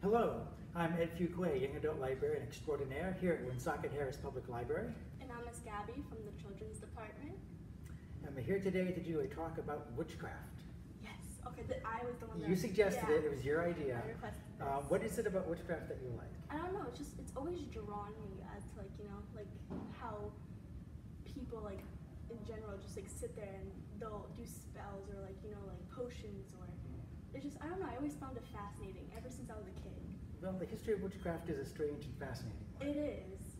Hello, I'm Ed Fuquay, Young Adult Librarian Extraordinaire here at Woonsocket Harris Public Library. And I'm Miss Gabby from the Children's Department. And we're here today to do a talk about witchcraft. Yes, okay, I was the one that... You suggested it was your idea. I requested this. What is it about witchcraft that you like? I don't know, it's always drawn me as to how people in general just sit there and they'll do spells or potions or... It's just, I don't know, I always found it fascinating ever since I was a kid. Well, the history of witchcraft is a strange and fascinating one. It is.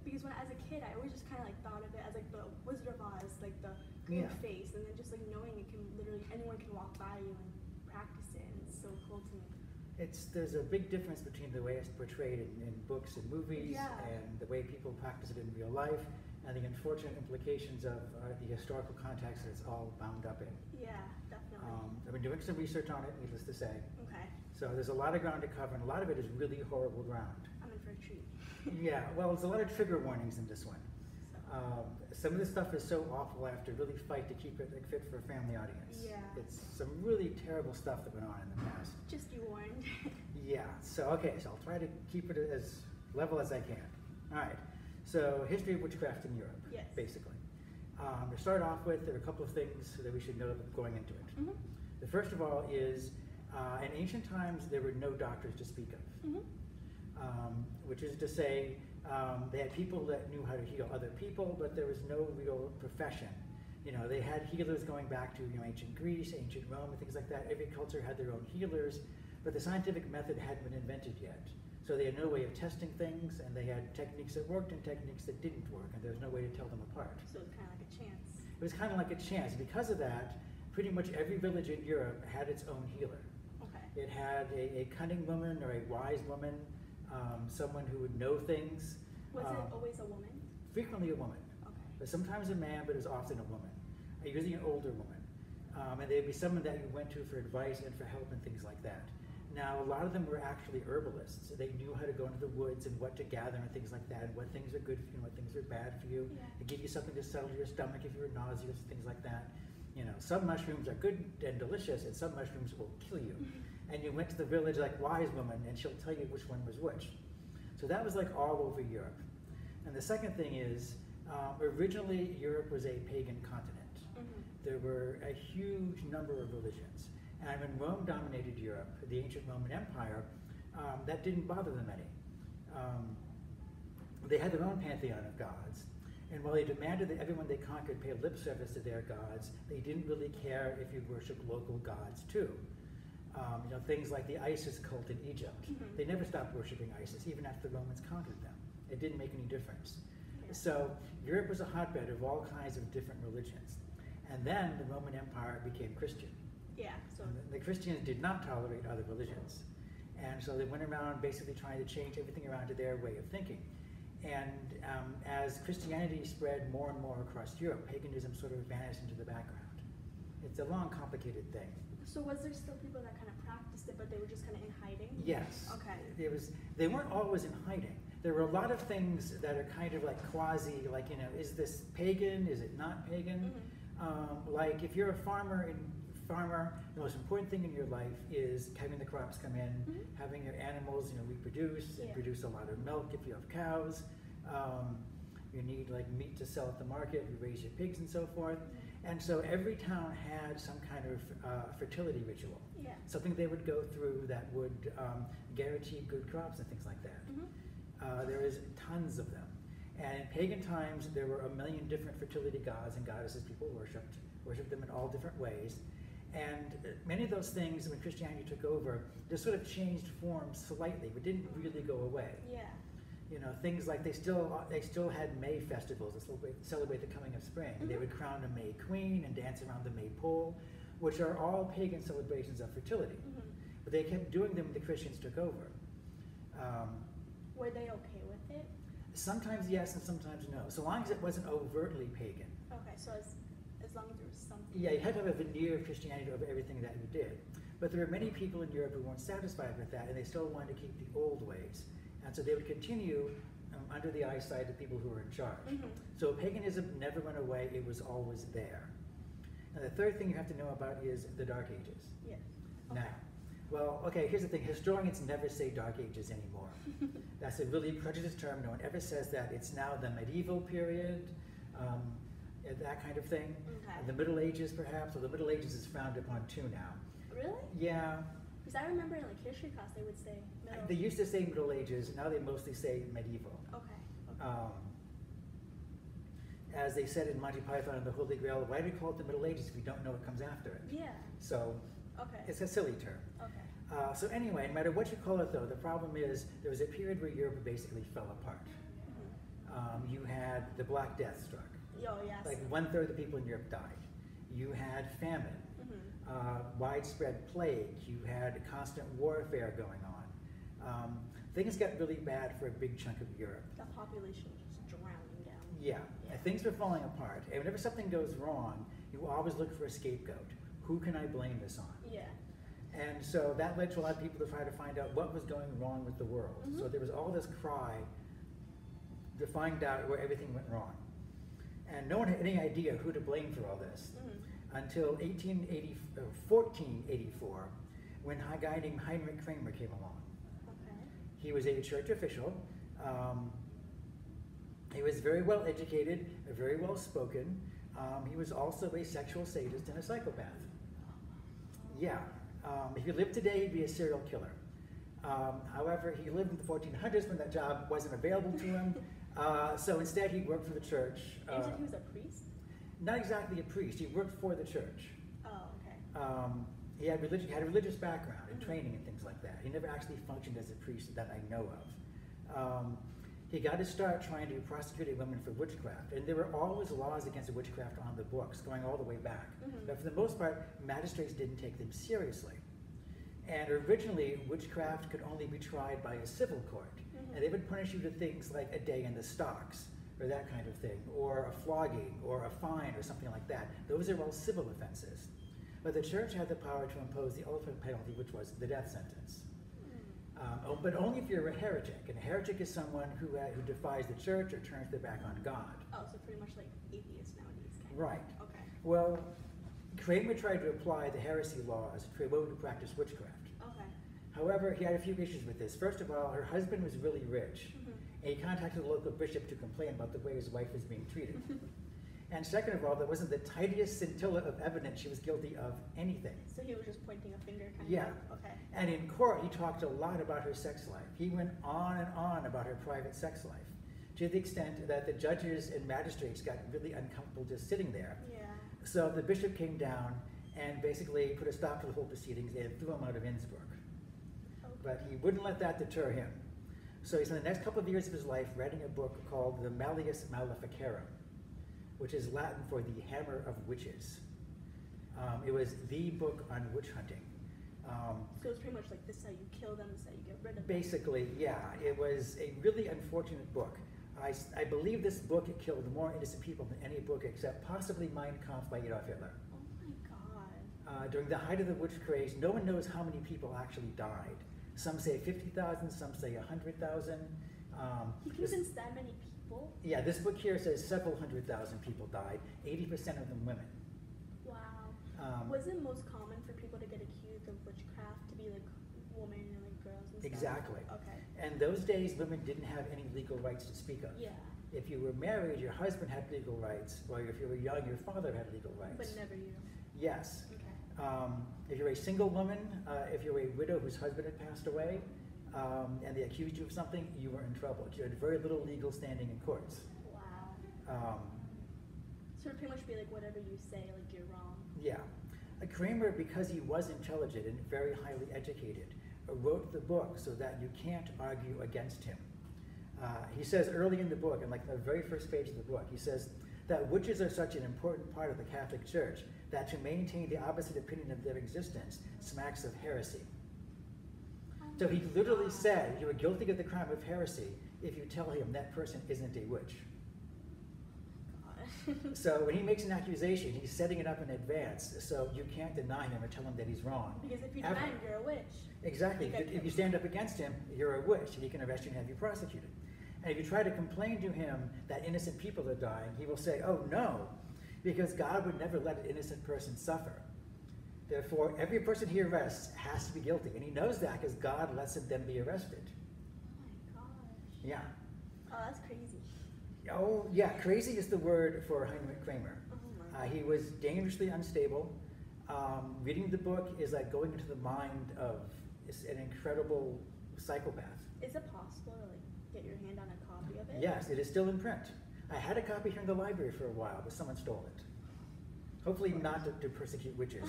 Because when as a kid, I always just kind of thought of it as the Wizard of Oz, the green face, and then just knowing it can literally, anyone can walk by you and practice it, and it's so cool to me. There's a big difference between the way it's portrayed in books and movies and the way people practice it in real life, and the unfortunate implications of the historical context that it's all bound up in. Yeah, definitely. I've been doing some research on it, needless to say. Okay. So there's a lot of ground to cover, and a lot of it is really horrible ground. I'm in for a treat. Yeah, well, there's a lot of trigger warnings in this one. Some of this stuff is so awful I have to really fight to keep it fit for a family audience. Yeah. It's some really terrible stuff that went on in the past. Just be warned. Yeah, so I'll try to keep it as level as I can. All right, so history of witchcraft in Europe, basically. To start off with, there are a couple of things that we should know going into it. Mm-hmm. The first of all is, in ancient times, there were no doctors to speak of. Mm-hmm. Which is to say, they had people that knew how to heal other people, but there was no real profession. They had healers going back to ancient Greece, ancient Rome, and things like that. Every culture had their own healers, but the scientific method hadn't been invented yet. So they had no way of testing things, and they had techniques that worked and techniques that didn't work, and there was no way to tell them apart. So it was kind of like a chance. It was kind of like a chance. Because of that, pretty much every village in Europe had its own healer. Okay. It had a cunning woman or a wise woman, someone who would know things. Was it always a woman? Frequently a woman. Okay. But sometimes a man, but it was often a woman. Usually an older woman. And they'd be someone that you went to for advice and for help and things like that. Now, a lot of them were actually herbalists. They knew how to go into the woods and what to gather and things like that, and what things are good for you and what things are bad for you. Yeah. They give you something to settle your stomach if you're nauseous, things like that. Some mushrooms are good and delicious, and some mushrooms will kill you. And you went to the village like wise woman, and she'll tell you which one was which. So that was all over Europe. And the second thing is, originally Europe was a pagan continent. Mm-hmm. There were a huge number of religions. And when Rome dominated Europe, the ancient Roman Empire, that didn't bother them any. They had their own pantheon of gods. And while they demanded that everyone they conquered pay lip service to their gods, they didn't really care if you worshiped local gods too. Things like the Isis cult in Egypt. Mm-hmm. They never stopped worshiping Isis, even after the Romans conquered them. It didn't make any difference. Yeah. So Europe was a hotbed of all kinds of different religions. And then the Roman Empire became Christian. Yeah. So The Christians did not tolerate other religions. And so they went around basically trying to change everything around to their way of thinking. And as Christianity spread more and more across Europe, paganism sort of vanished into the background. It's a long, complicated thing. So was there still people that kind of practiced it, but they were just kind of in hiding? Yes. Okay. They weren't always in hiding. There were a lot of things that are kind of quasi, is this pagan? Is it not pagan? Mm-hmm. If you're a farmer, the most important thing in your life is having the crops come in, having your animals, reproduce and produce a lot of milk if you have cows. You need meat to sell at the market. You raise your pigs and so forth. And so every town had some kind of fertility ritual, something they would go through that would guarantee good crops and things like that. There is tons of them. And in pagan times, there were a million different fertility gods and goddesses people worshipped them in all different ways. And many of those things, when Christianity took over, just sort of changed forms slightly, but didn't really go away. Yeah. Things like they still had May festivals to celebrate the coming of spring. They would crown a May queen and dance around the May pole, which are all pagan celebrations of fertility. But they kept doing them when the Christians took over. Were they okay with it? Sometimes yes and sometimes no, so long as it wasn't overtly pagan. Okay, so as long as there was something. Yeah, you had to have a veneer of Christianity over everything that you did. But there were many people in Europe who weren't satisfied with that, and they still wanted to keep the old ways. And so they would continue under the eyesight of people who were in charge. So paganism never went away, it was always there. And the third thing you have to know about is the Dark Ages. Yes. Now, Well, okay, here's the thing. Historians never say Dark Ages anymore. That's a really prejudiced term. No one ever says that. It's now the medieval period, that kind of thing. Okay. The Middle Ages, perhaps, or the Middle Ages is frowned upon too now. Really? Yeah. Because I remember in like history class they would say Middle. They used to say Middle Ages. Now they mostly say medieval. Okay. As they said in Monty Python and the Holy Grail, why do we call it the Middle Ages if we don't know what comes after it? Yeah. So Okay. it's a silly term. Okay. So anyway, no matter what you call it though, the problem is there was a period where Europe basically fell apart. You had the Black Death struck. Oh, yes. Like 1/3 of the people in Europe died. You had famine, widespread plague. You had constant warfare going on. Things got really bad for a big chunk of Europe. The population was just drowning down. Yeah, and things were falling apart. And whenever something goes wrong, you always look for a scapegoat. Who can I blame this on? Yeah. And so that led to a lot of people to try to find out what was going wrong with the world. So there was all this cry to find out where everything went wrong. And no one had any idea who to blame for all this until 1484, when a guy named Heinrich Kramer came along. Okay. He was a church official. He was very well educated, very well spoken. He was also a sexual sadist and a psychopath. Yeah. If he lived today, he'd be a serial killer. However, he lived in the 1400s when that job wasn't available to him. So instead, he worked for the church. You said he was a priest? Not exactly a priest. He worked for the church. Oh, okay. He had a religious background and training and things like that. He never actually functioned as a priest that I know of. He got his start trying to prosecute women for witchcraft, and there were always laws against witchcraft on the books going all the way back. But for the most part, magistrates didn't take them seriously. And originally, witchcraft could only be tried by a civil court, and they would punish you to things like a day in the stocks, or that kind of thing, or a flogging, or a fine, or something like that. Those are all civil offenses. But the church had the power to impose the ultimate penalty, which was the death sentence. But only if you're a heretic. And a heretic is someone who defies the church or turns their back on God. Oh, so pretty much like atheists nowadays. Kind of. Right. Okay. Well, Kramer tried to apply the heresy laws to a woman who practiced witchcraft. Okay. However, he had a few issues with this. First of all, her husband was really rich, and he contacted the local bishop to complain about the way his wife was being treated. And second of all, there wasn't the tiniest scintilla of evidence she was guilty of anything. So he was just pointing a finger kind Yeah. of? Okay. And in court, he talked a lot about her sex life. He went on and on about her private sex life, to the extent that the judges and magistrates got really uncomfortable just sitting there. Yeah. So the bishop came down and basically put a stop to the whole proceedings and threw him out of Innsbruck. Okay. But he wouldn't let that deter him. So he spent the next couple of years of his life writing a book called the Malleus Maleficarum, which is Latin for the Hammer of Witches. It was the book on witch hunting. So it's pretty much like this is how you kill them, this is how you get rid of them. Basically, yeah. It was a really unfortunate book. I believe this book killed more innocent people than any book except possibly Mein Kampf by Adolf Hitler. Oh my God. During the height of the witch craze, no one knows how many people actually died. Some say 50,000, some say 100,000. He convinced that many people? Yeah, this book here says several 100,000 people died, 80% of them women. Wow. Was it most common for people to get accused of witchcraft to be like women and like girls and stuff? Exactly. Okay. And those days, women didn't have any legal rights to speak of. Yeah. If you were married, your husband had legal rights, or if you were young, your father had legal rights. But never you. Yes. Okay. If you're a single woman, if you're a widow whose husband had passed away, and they accused you of something, you were in trouble. You had very little legal standing in courts. Wow. So it'd pretty much be like whatever you say, like you're wrong. Yeah. Kramer, because he was intelligent and very highly educated, wrote the book so that you can't argue against him. He says early in the book, and like the very first page of the book, he says that witches are such an important part of the Catholic Church that to maintain the opposite opinion of their existence smacks of heresy. So he literally said you are guilty of the crime of heresy if you tell him that person isn't a witch. So when he makes an accusation, he's setting it up in advance, so you can't deny him or tell him that he's wrong. Because if you deny him, you're a witch. Exactly. If you stand up against him, you're a witch, and he can arrest you and have you prosecuted. And if you try to complain to him that innocent people are dying, he will say, oh no, because God would never let an innocent person suffer. Therefore, every person he arrests has to be guilty, and he knows that because God lets them be arrested. Oh my gosh. Yeah. Oh, that's crazy. Oh, yeah, crazy is the word for Heinrich Kramer. Oh my. He was dangerously unstable. Reading the book is like going into the mind of an incredible psychopath. Is it possible to like get your hand on a copy of it? Yes, it is still in print. I had a copy here in the library for a while, but someone stole it. Hopefully not to persecute witches.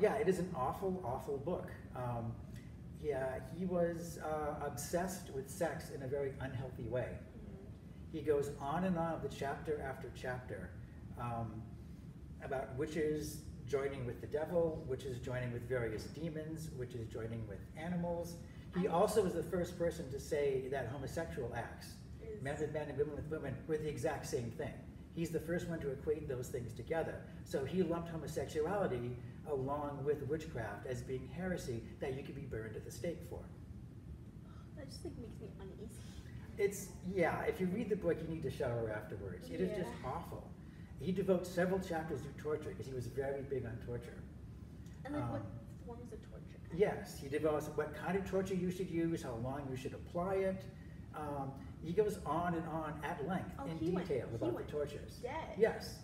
Yeah, it is an awful, awful book. Yeah, he was obsessed with sex in a very unhealthy way. He goes on and on with chapter after chapter about witches joining with the devil, witches joining with various demons, witches joining with animals. He also was the first person to say that homosexual acts, men with men and women with women, were the exact same thing. He's the first one to equate those things together. So he lumped homosexuality along with witchcraft as being heresy that you could be burned at the stake for. That just like makes me uneasy. It's, yeah, if you read the book, you need to shower afterwards. It is just awful. He devotes several chapters to torture because he was very big on torture. And like what forms of torture? Yes, he develops what kind of torture you should use, how long you should apply it. He goes on and on at length in detail about the tortures. Dead. Yes.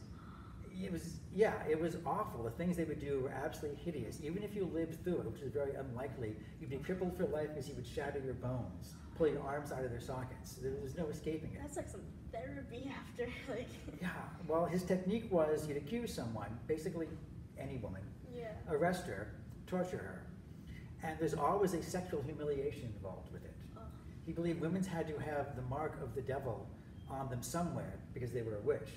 It was awful. The things they would do were absolutely hideous. Even if you lived through it, which is very unlikely, you'd be crippled for life because he would shatter your bones, pull your arms out of their sockets. There was no escaping it. That's like some therapy after, like. Yeah, well, his technique was you'd accuse someone, basically any woman, arrest her, torture her, and there's always a sexual humiliation involved with it. He believed women had to have the mark of the devil on them somewhere because they were a witch,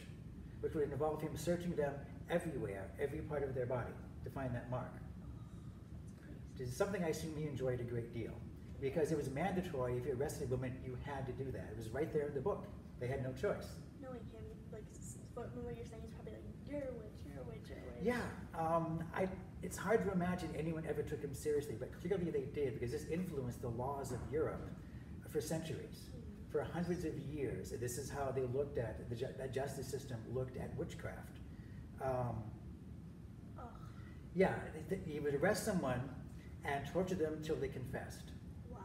which would involve him searching them everywhere, every part of their body, to find that mark. Which is something I assume he enjoyed a great deal, because it was mandatory. If you arrested a woman, you had to do that. It was right there in the book. They had no choice. Knowing him, like, what you're saying is probably like, you're a witch, you're a witch, you're a witch. Yeah, it's hard to imagine anyone ever took him seriously, but clearly they did, because this influenced the laws of Europe for centuries, for hundreds of years. This is how they looked at, the justice system looked at witchcraft. Yeah, he would arrest someone and torture them until they confessed. Wow.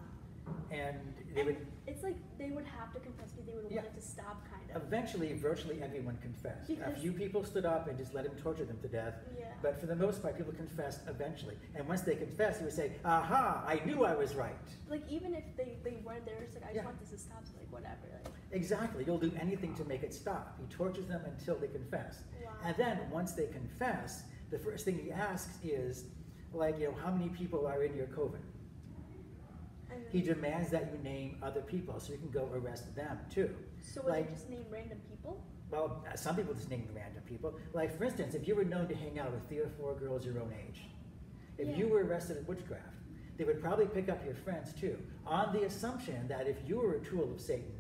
And they would... It's like they would have to confess because they would want it to stop, kind of. Eventually, virtually everyone confessed. A few people stood up and just let him torture them to death. Yeah. But for the most part, people confessed eventually. And once they confessed, he would say, aha, I knew I was right. Like, even if they weren't there, it's like, I just want this to stop, so like, whatever. Like. Exactly. You'll do anything to make it stop. He tortures them until they confess. Wow. And then, once they confess, the first thing he asks is, like, how many people are in your coven? He demands that you name other people so you can go arrest them too. So would they just name random people? Well, some people just name random people. Like, for instance, if you were known to hang out with 3 or 4 girls your own age, if you were arrested at witchcraft, they would probably pick up your friends too, on the assumption that if you were a tool of Satan,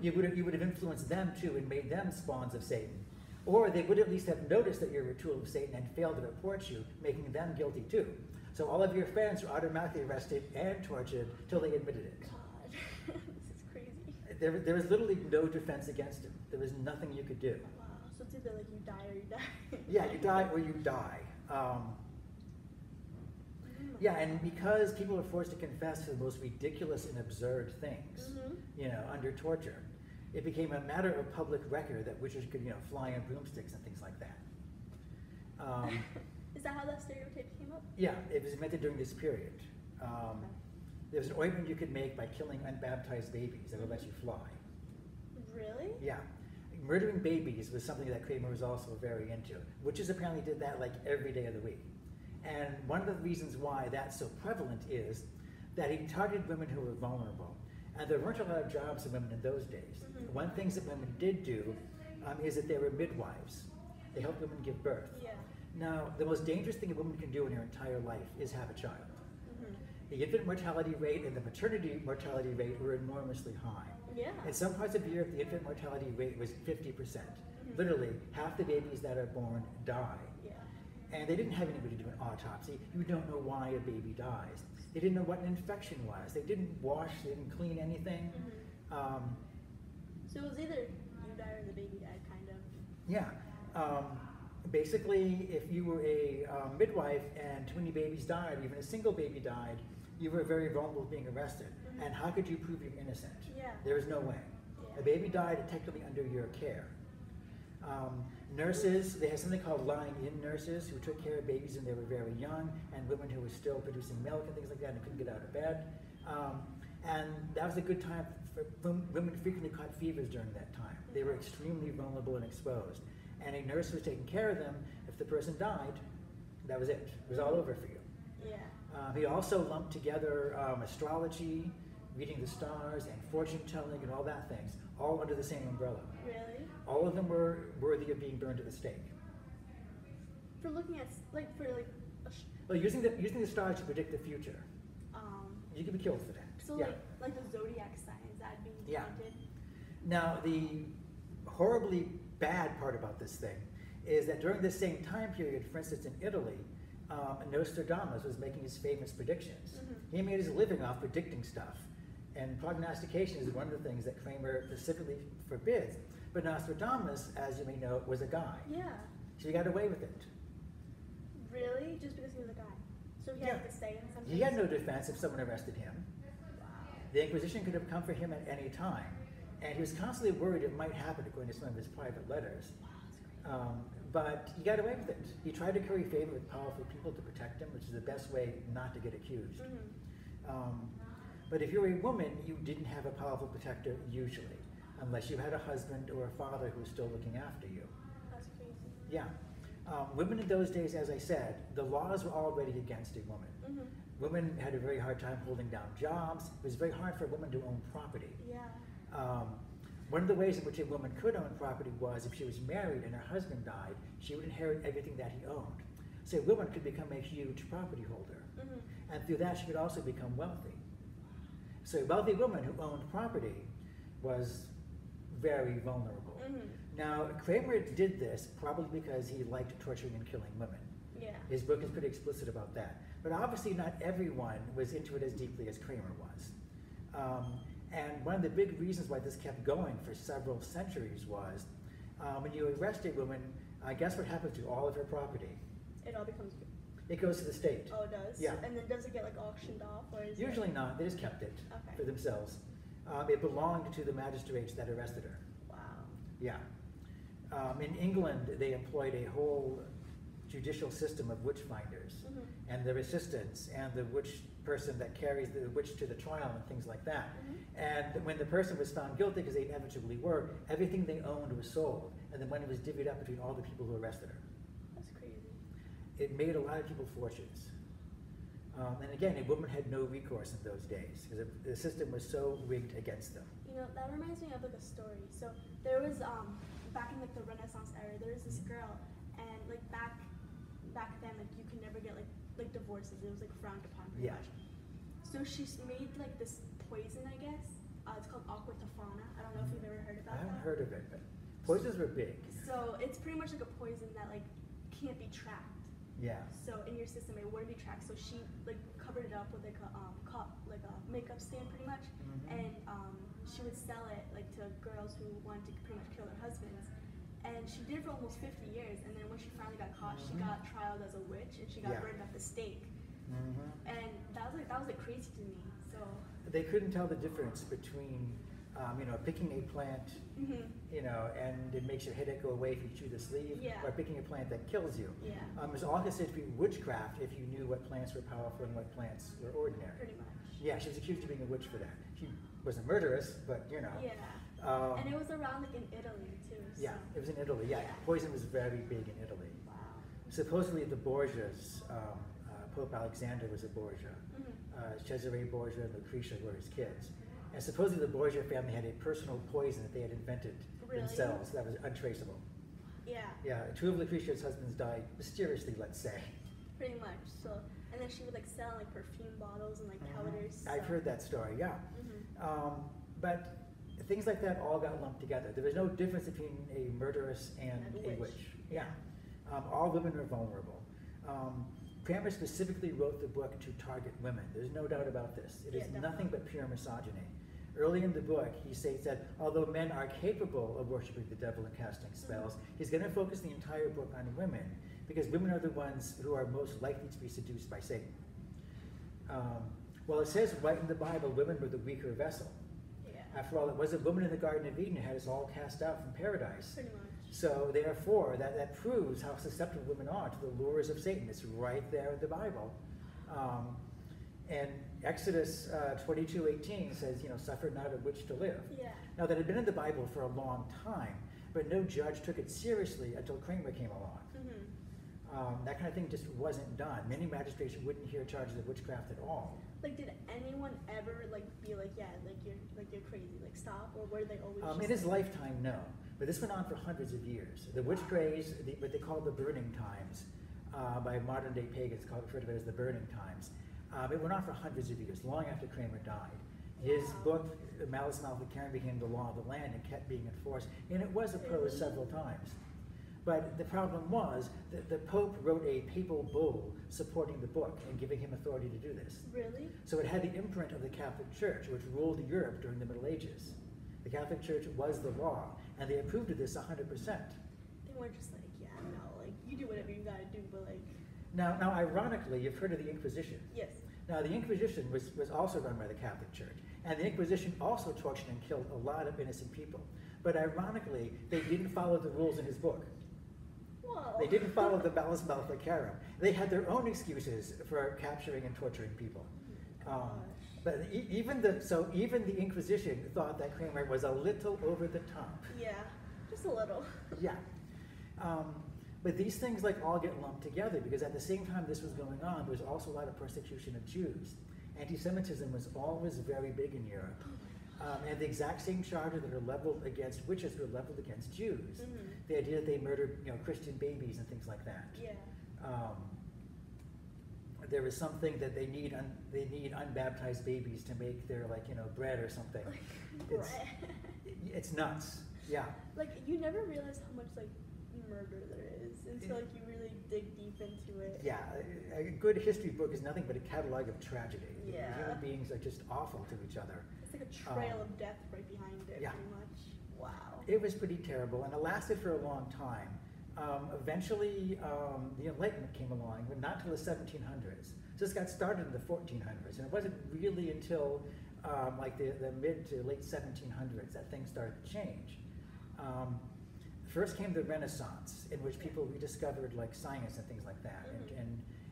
you would have influenced them too and made them spawns of Satan. Or they would at least have noticed that you're a tool of Satan and failed to report you, making them guilty too. So all of your friends were automatically arrested and tortured till they admitted it. God, this is crazy. There was literally no defense against him. There was nothing you could do. Wow, so it's either like you die or you die. Yeah, you die or you die. Yeah, and because people are forced to confess to the most ridiculous and absurd things, under torture, it became a matter of public record that witches could, fly on broomsticks and things like that. Is that how that stereotype came up? Yeah, it was invented during this period. There was an ointment you could make by killing unbaptized babies that would let you fly. Really? Yeah. Murdering babies was something that Kramer was also very into. Witches apparently did that like every day of the week. And one of the reasons why that's so prevalent is that he targeted women who were vulnerable. And there weren't a lot of jobs for women in those days. One thing that women did do is that they were midwives. They helped women give birth. Yeah. Now, the most dangerous thing a woman can do in her entire life is have a child. The infant mortality rate and the maternity mortality rate were enormously high. Yeah. In some parts of Europe, the infant mortality rate was 50%. Literally, half the babies that are born die. Yeah. And they didn't have anybody do an autopsy. You don't know why a baby dies. They didn't know what an infection was. They didn't wash, they didn't clean anything. So it was either you die or the baby died, kind of. Yeah. Basically, if you were a midwife and too many babies died, even a single baby died, you were very vulnerable to being arrested. And how could you prove you're innocent? Yeah. There is no way. Yeah. A baby died technically under your care. Nurses, they had something called lying-in nurses who took care of babies when they were very young, and women who were still producing milk and things like that and couldn't get out of bed. And that was a good time for women frequently caught fevers during that time. They were extremely vulnerable and exposed. And a nurse was taking care of them. If the person died, that was it. It was all over for you. Yeah. He also lumped together astrology, reading the stars, and fortune telling and all that things, all under the same umbrella. Really? All of them were worthy of being burned at the stake. For looking at Well, using the stars to predict the future, you could be killed for that. So yeah. like the zodiac signs that being counted. Now the horribly bad part about this thing is that during this same time period, for instance, in Italy, Nostradamus was making his famous predictions. He made his living off predicting stuff. And prognostication is one of the things that Kramer specifically forbids. But Nostradamus, as you may know, was a guy. Yeah. So he got away with it. Really? Just because he was a guy? So he had to stay in some He had no defense if someone arrested him. Wow. The Inquisition could have come for him at any time. And he was constantly worried it might happen, according to some of his private letters. Wow, But he got away with it. He tried to curry favor with powerful people to protect him, which is the best way not to get accused. But if you're a woman, you didn't have a powerful protector usually, unless you had a husband or a father who was still looking after you. That's crazy. Yeah. Women in those days, as I said, the laws were already against a woman. Women had a very hard time holding down jobs. It was very hard for a woman to own property. Yeah. One of the ways in which a woman could own property was if she was married and her husband died, she would inherit everything that he owned. So a woman could become a huge property holder. And through that, she could also become wealthy. So a wealthy woman who owned property was very vulnerable. Now, Kramer did this probably because he liked torturing and killing women. Yeah. His book is pretty explicit about that. But obviously not everyone was into it as deeply as Kramer was. And one of the big reasons why this kept going for several centuries was when you arrest a woman, guess what happens to all of her property? It all becomes. It goes to the state. Oh, it does? Yeah. And then does it get like auctioned off? Or is Usually not. They just kept it Okay. for themselves. It belonged to the magistrates that arrested her. Wow. Yeah. In England, they employed a whole judicial system of witch finders and their assistants and the witch person that carries the witch to the trial and things like that. And when the person was found guilty, because they inevitably were, everything they owned was sold, and the money was divvied up between all the people who arrested her. That's crazy. It made a lot of people fortunes. And again, a woman had no recourse in those days because the system was so rigged against them. You know, that reminds me of like a story. So there was back in like the Renaissance era, there was this girl, and like back then, like you could never get like divorces. It was like frowned upon pretty much. So she made like this poison, I guess. It's called aqua tofana. I don't know if you've ever heard about I that. haven't heard of it, but poisons were big. So it's pretty much like a poison that like can't be tracked. Yeah. So in your system, it wouldn't be tracked. So she like covered it up with like a makeup stand, pretty much, and she would sell it like to girls who wanted to pretty much kill their husbands. And she did it for almost 50 years. And then when she finally got caught, she got trialed as a witch, and she got burned at the stake. And that was like crazy to me. So they couldn't tell the difference between picking a plant, and it makes your headache go away if you chew the sleeve, or picking a plant that kills you. It was all considered to be witchcraft if you knew what plants were powerful and what plants were ordinary. Pretty much. Yeah, she was accused of being a witch for that. She was a murderess, but Yeah. And it was around like in Italy too. So. Yeah, it was in Italy. Yeah, poison was very big in Italy. Wow. Supposedly the Borgias, Pope Alexander was a Borgia. Cesare Borgia and Lucretia were his kids. And supposedly the Borgia family had a personal poison that they had invented themselves that was untraceable. Yeah. Yeah, two of Lucretia's husbands died mysteriously, let's say. Pretty much. So, and then she would like sell like perfume bottles and like powders. So. I've heard that story, yeah. But things like that all got lumped together. There was no difference between a murderess and a witch. Yeah. All women are vulnerable. Kramer specifically wrote the book to target women. There's no doubt about this. It is nothing but pure misogyny. Early in the book, he states that although men are capable of worshiping the devil and casting spells, he's going to focus the entire book on women, because women are the ones who are most likely to be seduced by Satan. Well, it says right in the Bible, women were the weaker vessel. Yeah. After all, it was a woman in the Garden of Eden who had us all cast out from paradise. Pretty much. So therefore, that proves how susceptible women are to the lures of Satan. It's right there in the Bible. And Exodus 22:18 says, suffer not a witch to live. Yeah. Now, that had been in the Bible for a long time, but no judge took it seriously until Kramer came along. That kind of thing just wasn't done. Many magistrates wouldn't hear charges of witchcraft at all. Like, did anyone ever be like, yeah, you're crazy, stop, or were they always? In his lifetime, no. But this went on for hundreds of years. The witch craze, what they call the burning times, by modern day pagans, referred to it as the burning times. It went on for hundreds of years, long after Kramer died. His book, Malice Mouth of Karen, became the law of the land and kept being enforced, and it was opposed several times. But the problem was that the Pope wrote a papal bull supporting the book and giving him authority to do this. Really? So it had the imprint of the Catholic Church, which ruled Europe during the Middle Ages. The Catholic Church was the law, and they approved of this 100%. They weren't just yeah, no, you do whatever you gotta do, but Now, ironically, you've heard of the Inquisition. Yes. Now, the Inquisition was also run by the Catholic Church, and the Inquisition also tortured and killed a lot of innocent people. But ironically, they didn't follow the rules in his book. Whoa. They didn't follow the Malice Mouth of Karen. They had their own excuses for capturing and torturing people. But even the Inquisition thought that Kramer was a little over the top. Yeah, just a little. Yeah. But these things all get lumped together, because at the same time this was going on, there was also a lot of persecution of Jews. Anti-Semitism was always very big in Europe. And the exact same charges that are leveled against witches were leveled against Jews. The idea that they murdered Christian babies and things like that. Yeah. There was something that they need unbaptized babies to make their bread or something. It's nuts. Yeah. You never realize how much murder there is until you really dig deep into it. Yeah, a good history book is nothing but a catalog of tragedy. Yeah. Human beings are just awful to each other. It's like a trail of death right behind it, yeah. pretty much. Wow. It was pretty terrible, and it lasted for a long time. Eventually, the Enlightenment came along, but not till the 1700s. So this got started in the 1400s, and it wasn't really until the mid to late 1700s that things started to change. First came the Renaissance, in which people rediscovered science and things like that,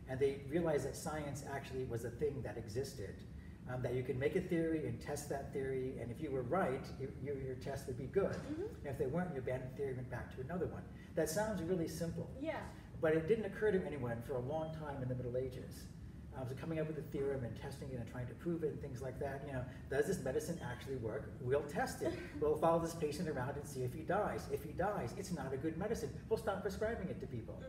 and they realized that science actually was a thing that existed, that you could make a theory and test that theory, and if you were right, your test would be good. And if they weren't, you abandoned the theory and went back to another one. That sounds really simple. Yeah. But it didn't occur to anyone for a long time in the Middle Ages. So coming up with a theorem and testing it and trying to prove it and things like that, does this medicine actually work? We'll test it. We'll follow this patient around and see if he dies. If he dies, it's not a good medicine. We'll stop prescribing it to people.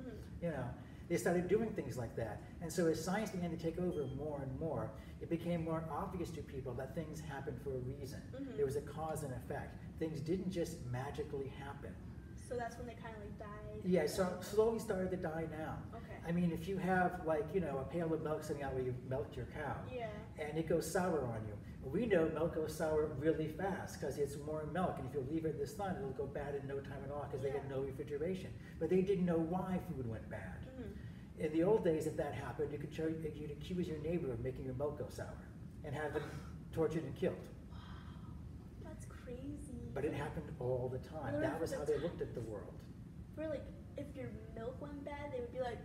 They started doing things like that. And so as science began to take over more and more, it became more obvious to people that things happen for a reason. There was a cause and effect. Things didn't just magically happen. So that's when they kind of died? Yeah, so slowly started to die now. Okay. I mean, if you have a pail of milk sitting out where you've milked your cow, and it goes sour on you, we know milk goes sour really fast because it's warm milk, and if you leave it in the sun, it'll go bad in no time at all because they get no refrigeration. But they didn't know why food went bad. In the old days, if that happened, you'd accuse your neighbor of making your milk go sour and have them tortured and killed. Wow, that's crazy. But it happened all the time. That was how they looked at the world. For if your milk went bad, they would be like,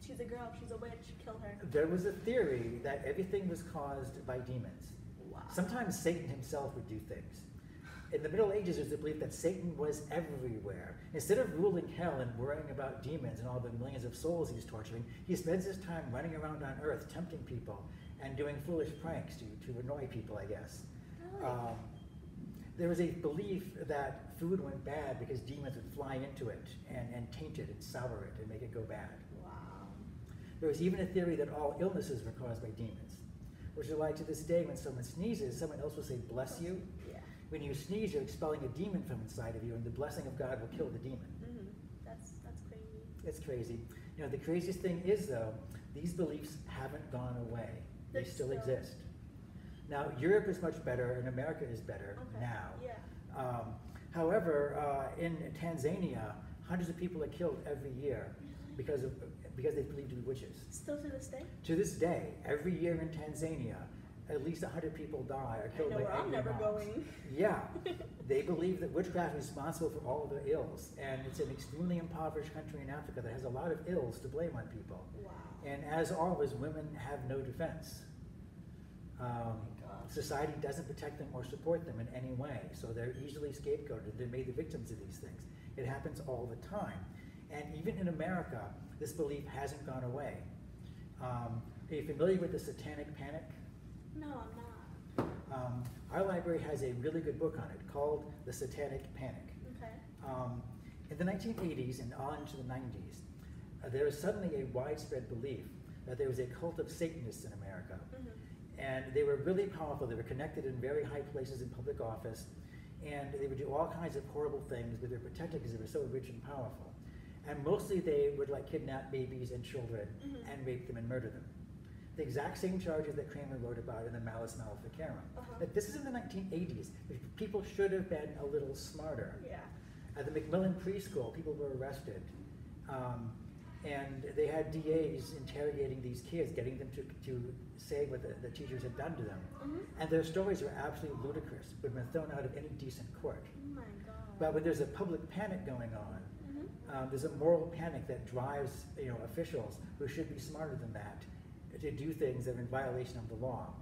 she's a girl, she's a witch, kill her. There was a theory that everything was caused by demons. Wow. Sometimes Satan himself would do things. In the Middle Ages, there's the belief that Satan was everywhere. Instead of ruling hell and worrying about demons and all the millions of souls he's torturing, he spends his time running around on earth, tempting people and doing foolish pranks to annoy people, I guess. Really? There was a belief that food went bad because demons would fly into it and taint it and sour it and make it go bad. Wow. There was even a theory that all illnesses were caused by demons, which is why to this day when someone sneezes, someone else will say, bless you. Yeah. When you sneeze, you're expelling a demon from inside of you, and the blessing of God will kill the demon. That's crazy. It's crazy. The craziest thing is, though, these beliefs haven't gone away. They still exist. Now, Europe is much better, and America is better now. Yeah. However, in Tanzania, hundreds of people are killed every year because they believe to be witches. Still to this day? To this day, every year in Tanzania, at least 100 people die or killed by angry I'm never mobs. going. Yeah, they believe that witchcraft is responsible for all of the ills, and it's an extremely impoverished country in Africa that has a lot of ills to blame on people. Wow. And as always, women have no defense. Society doesn't protect them or support them in any way, so they're easily scapegoated. They're made the victims of these things. It happens all the time. And even in America, this belief hasn't gone away. Are you familiar with the Satanic Panic? No, I'm not. Our library has a really good book on it called The Satanic Panic. Okay. In the 1980s and on into the 90s, there was suddenly a widespread belief that there was a cult of Satanists in America. Mm-hmm. And they were really powerful. They were connected in very high places in public office. And they would do all kinds of horrible things, but they were protected because they were so rich and powerful. And mostly they would kidnap babies and children and rape them and murder them. The exact same charges that Kramer wrote about in the Malleus Maleficarum. But this is in the 1980s. People should have been a little smarter. Yeah. At the Macmillan preschool, people were arrested. And they had DAs interrogating these kids, getting them to say what the teachers had done to them. And their stories were absolutely ludicrous, would have been thrown out of any decent court. Oh my God. But when there's a public panic going on, there's a moral panic that drives officials who should be smarter than that to do things that are in violation of the law,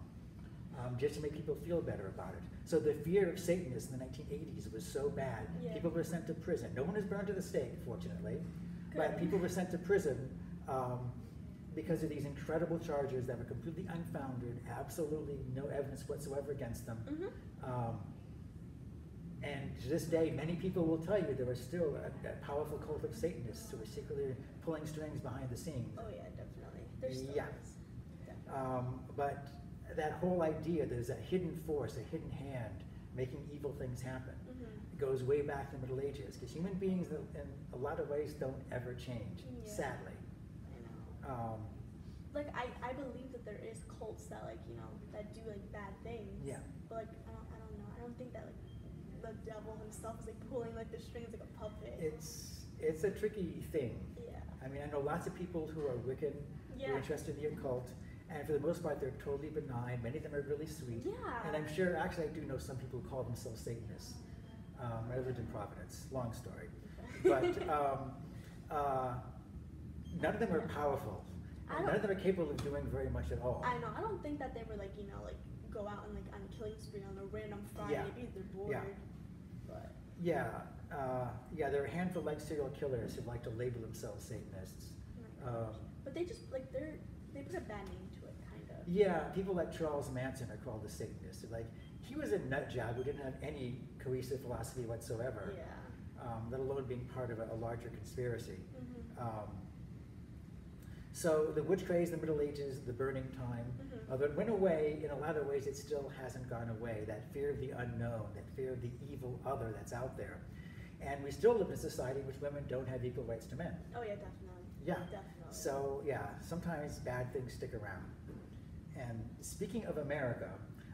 just to make people feel better about it. So the fear of Satanists in the 1980s was so bad, people were sent to prison. No one was burned to the stake, fortunately, but people were sent to prison because of these incredible charges that were completely unfounded, absolutely no evidence whatsoever against them. And to this day, many people will tell you there was still a powerful cult of Satanists who were secretly pulling strings behind the scenes. Oh yeah, definitely. There's still is. But that whole idea, there's a hidden force, a hidden hand making evil things happen. It goes way back to the Middle Ages, because human beings in a lot of ways don't ever change, sadly. I know. I believe that there is cults that that do bad things. Yeah. But I don't know. I don't think that the devil himself is pulling the strings like a puppet. It's a tricky thing. Yeah. I mean, I know lots of people who are Wiccan, who are interested in the occult, and for the most part, they're totally benign. Many of them are really sweet. Yeah. And I'm sure, actually, I do know some people who call themselves Satanists. I lived in Providence. Long story. But none of them are powerful. None of them are capable of doing very much at all. I know. I don't think that they were go out and on a killing spree on a random Friday. Maybe they're bored. Yeah. But there are a handful of serial killers who like to label themselves Satanists. But they just they put a bad name to it, kind of. Yeah, people like Charles Manson are called the Satanists. He was a nut job who didn't have any cohesive philosophy whatsoever. Yeah. Let alone being part of a larger conspiracy. So the witch craze, the Middle Ages, the burning time, although it went away, in a lot of ways it still hasn't gone away. That fear of the unknown, that fear of the evil other that's out there. And we still live in a society in which women don't have equal rights to men. Oh yeah, definitely. Yeah. Definitely. So yeah, sometimes bad things stick around. And speaking of America,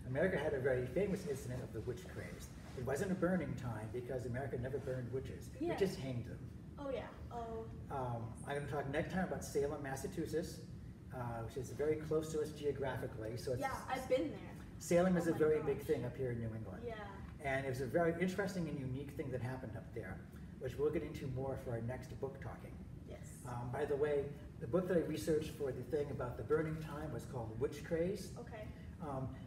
America had a very famous incident of the witch craze. It wasn't a burning time because America never burned witches. We just hanged them. Oh yeah. Oh. I'm going to talk next time about Salem, Massachusetts, which is very close to us geographically. So it's, I've been there. Salem is a very big thing up here in New England. Yeah. And it was a very interesting and unique thing that happened up there, which we'll get into more for our next book talking. Yes. By the way, the book that I researched for the thing about the burning time was called Witch Craze. Okay.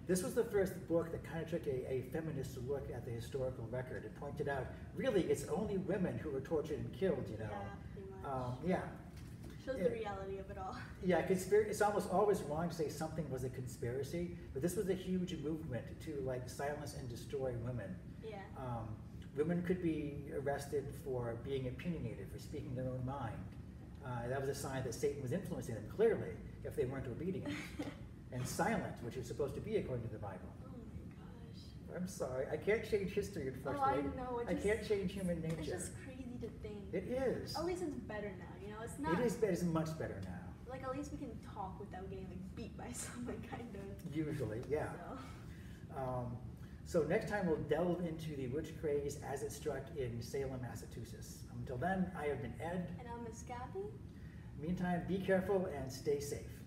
This was the first book that kind of took a feminist look at the historical record. It pointed out, really, it's only women who were tortured and killed, Yeah, pretty much. Shows the reality of it all. Yeah, it's almost always wrong to say something was a conspiracy, but this was a huge movement to silence and destroy women. Yeah. Women could be arrested for being opinionated, for speaking their own mind. That was a sign that Satan was influencing them, clearly, if they weren't obedient. And silent, which is supposed to be according to the Bible. Oh my gosh. I'm sorry, I can't change history, unfortunately. Oh, I know. I can't change human nature. It's just crazy to think. It is. At least it's better now, It's not. It's much better now. At least we can talk without getting beat by someone, kind of. Usually, yeah. So next time we'll delve into the witch craze as it struck in Salem, Massachusetts. Until then, I have been Ed. And I'm Miss Gabby. Meantime, be careful and stay safe.